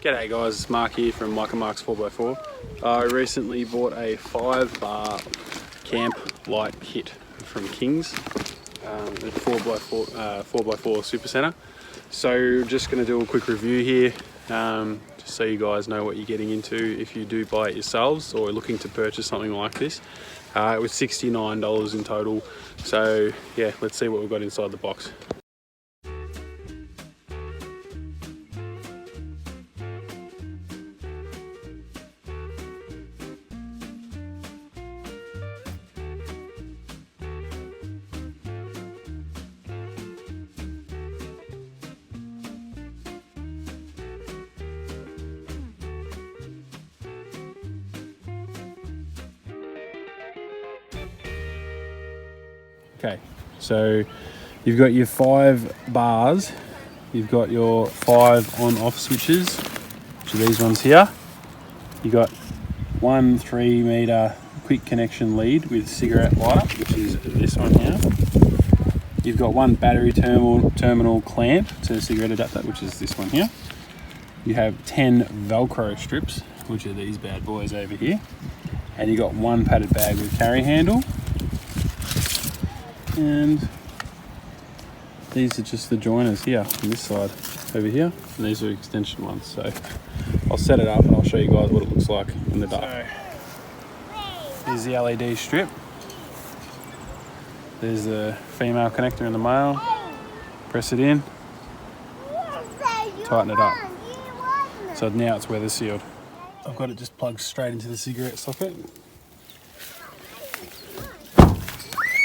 G'day guys, it's Mark here from Mike and Mark's 4x4. I recently bought a 5-bar camp light kit from Kings, a 4x4 super center. So just going to do a quick review here, just so you guys know what you're getting into if you do buy it yourselves or looking to purchase something like this. It was $69 in total, so yeah, let's see what we've got inside the box. Okay, so you've got your 5 bars, you've got your 5 on-off switches, which are these ones here. You've got one 3-meter quick connection lead with cigarette lighter, which is this one here. You've got one battery terminal clamp to the cigarette adapter, which is this one here. You have 10 Velcro strips, which are these bad boys over here. And you've got one padded bag with carry handle. And these are just the joiners here on this side over here, and these are extension ones. So I'll set it up and I'll show you guys what it looks like in the dark. So, here's the LED strip. There's the female connector and the male. Press it in, tighten it up. So now it's weather sealed. I've got it just plugged straight into the cigarette socket.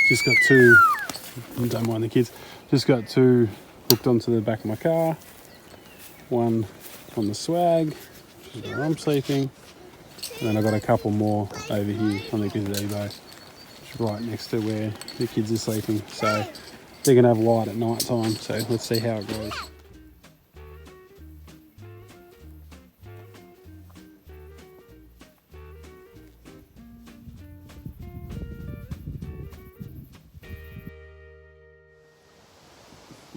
Just got 2, don't mind the kids, just got 2 hooked onto the back of my car. One on the swag, which is where I'm sleeping. And then I've got a couple more over here on the gazebo, which is right next to where the kids are sleeping. So they're gonna have light at night time, so let's see how it goes.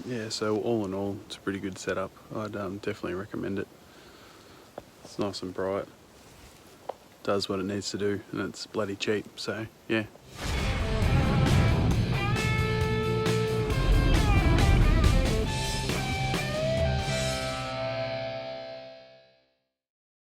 Yeah, so all in all, it's a pretty good setup. I'd definitely recommend it. It's nice and bright, does what it needs to do, and it's bloody cheap, so yeah.